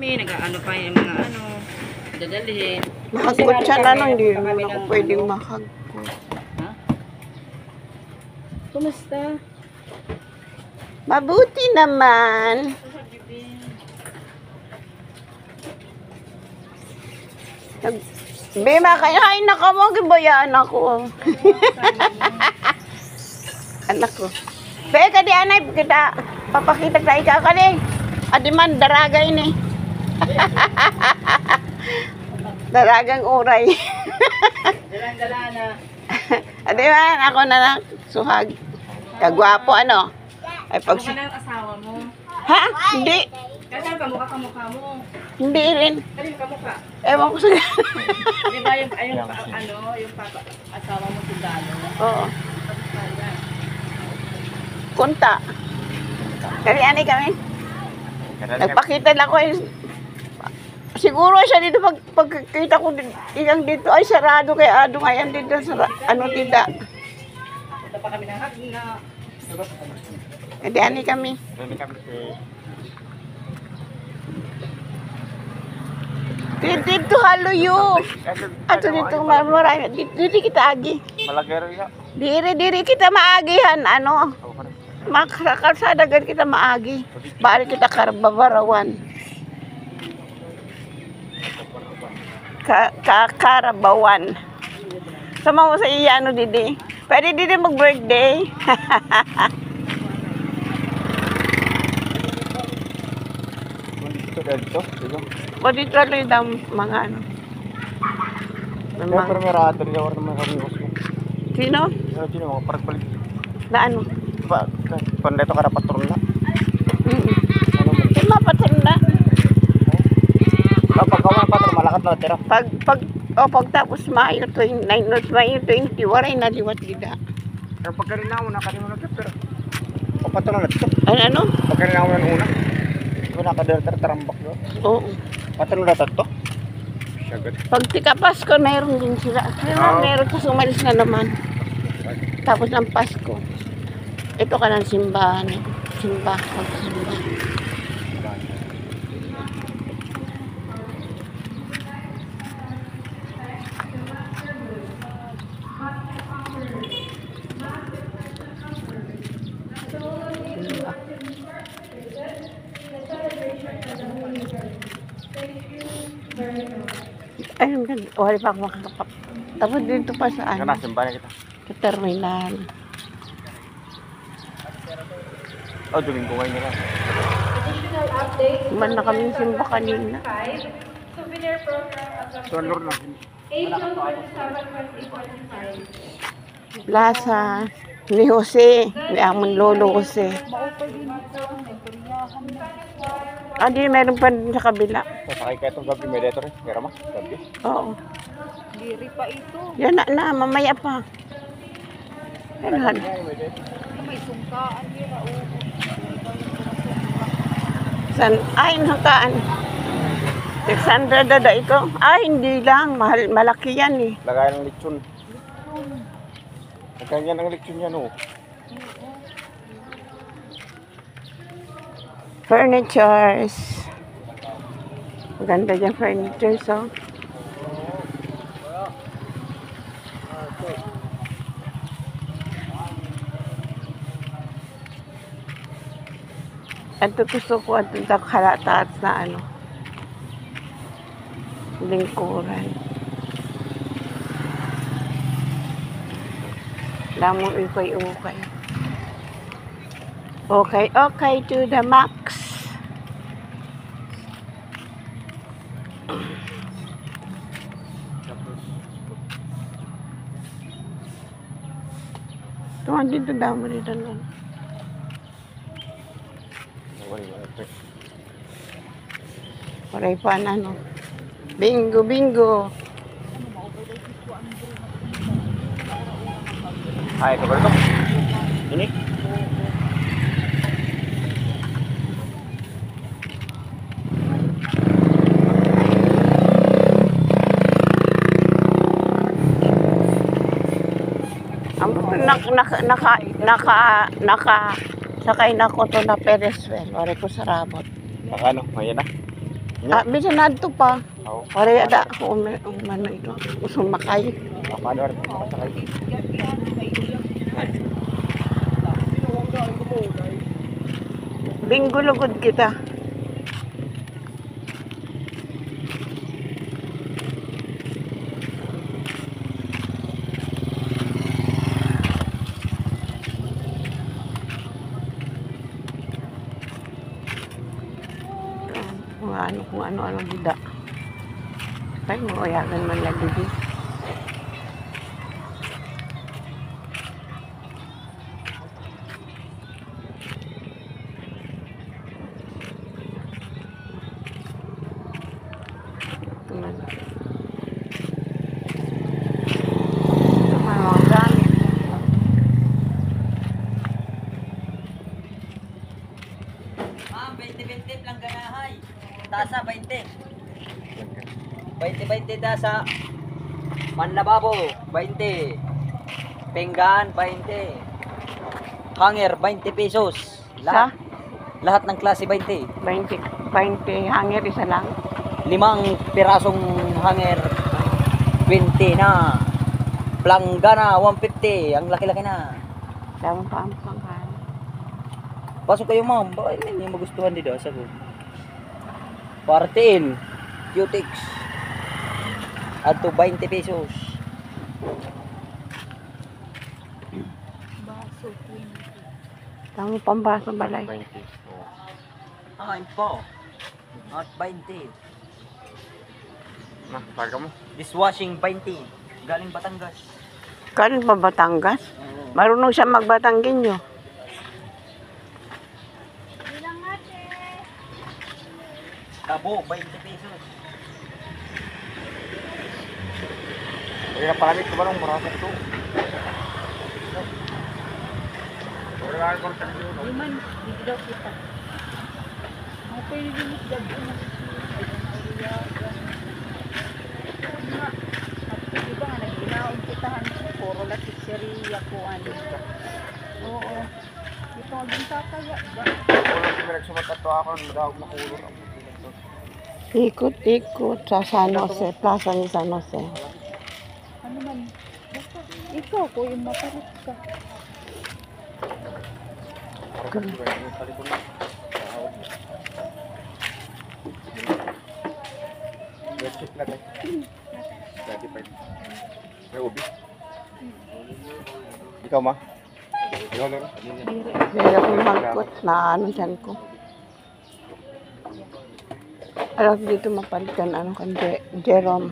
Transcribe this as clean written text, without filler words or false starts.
kami, nag-ano pa yung mga ano, dadalhin. Mahagkot siya na, no? Hindi naman ako pwedeng mahagkot. Ha? Kumusta? Mabuti naman. Bema, kain na ka mo, gibayaan ako. Anak ko. Be, kadi anay, kita papakita tayo ka kadi. Adiman, daragay ni. Daragang uray. Dalang-dala na. Adiman, ako na lang, suhag. Kagwapo, ano? Ay, pag... Mukha na ang asawa mo. Ha? Hindi. Kasi kamukha mo. Hindi rin. Kanino kamukha? Ewan ko sa... Di ba yung, yung asawa mo sundalo? Oo. Kunta. Kali ani kami. Nagpakita lang ko eh. Siguro siya dito pagkita ko ilang dito ay sarado kay Ado ngayon dito sa ano dito. Punta pa kami ng hagin na. Kali ani kami. Dito haluyo. Ato dito marami. Dito kita agi. Malagero ya. Diri kita maagihan ano. Makakalsadagan kita maagi. Bari kita karabarawan. Karabawan. Sama mo sa iya ano didi. Pwede didi mag-birthday. O dito lang daw mga ano. Pero may rato rin ako naman kami gusto. Sino? Sino mga paragpalit. Na ano? Pandeto ka na patron na. Ano mo? Mapatron na. Kapag kawan patron, malakat na tira. Pagtapos Mayo 29, Mayo 20, waray na liwat gida. Pero pagkarinaw na, kanino na pero. O patron na ito. Ano? Pagkarinaw na una. Diba nakadertar-tarambak yun? Oo. Patron na ito. Siyagat. Pag tika Pasko, mayroon din sila. Meron kasi umalis na naman. Tapos ng Pasko. Ito ka ng simbahan. Simba. Pagsimba. Ay, ang ganda. Wala pa ako makakapap. Tapos dito pa sa ano? Kana, simbahan kita. Sa terminal. Oh, Domingo ngayon nila. Additional updates. Man na kami simba kanina. 5. Souvenir program as of So, Lord na. April 27, 2025. Plaza ni Jose. Ni amon lolo Jose. Ah, di meron pa din sa kabila. Sasakay ka itong gabi, may deto rin. Meron mas, gabi. Oo. Diri pa ito. Yan na, mamaya pa. Yan. May deto. May sungkaan dira o. San? Ay, nakaan. 600 dada ito. Ay, hindi lang. Mahal, malaki yan eh. Lagayan ng lechon. Nagkanya ng lechon yan, oh. Furnitures. Maganda dyan furnitures, oh. Ito gusto ko at ito halata at na ano. Lingkuran. Lamang ukay-ukay. Okay to the max. Tuhan dito damo dito lang. Paray pa na no. Bingo. Ay, ito ba ito? Ini? Sakay na ko to na Perez well. Wari ko sa rabot. Baka ano, ayan na. Bisa na ito pa. Oo. Pare ada ako umano ito. Sumakay. Paano rin makasakay? Binggulugod kita. Kung ano budak. Ay, maoyagan man lagi di. Tuman. Tuman ang gamit. Ma'am, 20-20 lang ganahay. Tasa, 20. 20-20 tasa. Panlababo, 20. Pinggan, 20. Hanger, 20 pesos. Sa Lahat ng klase, 20. 20 hanger isa lang. 5 pirasong hanger, 20 na. Planggana, 150. Ang laki-laki na. Damang paampang ka. Pasok kayo, ma'am. Baka hindi niyo magustuhan dito. Sagot. Partiin. Cutix. Ato 20 pesos. Baso, 20. Damang pambaso balay. 20. Oo. Ayun po. At 20. Na, taga mo. Dishwashing 20. Galing Batangas. Kanin pa Batangas? Oo. Marunong siya magbatangginyo. Tabo, 20 pesos. Ay, napalamit ko ba nung marasas to? Wala ka kong tayo. Di man, di daw kita. Ang pwede din is gabi na. Di ba nga, nag-inaon kitahan ko. Puro lang pizzeria ko. Oo. Dito nga din tataya. Wala si Merek sumatato ako ng dahog na kulor. Ikot-ikot sa San Jose, plaza ni San Jose. Ano man? Basta, ikaw ko yung mapalit ka. Ikaw ma? Ikaw lang. Hindi ako mahagkot na ano dyan ko. Alam dito mapalitan ano kan Jerome.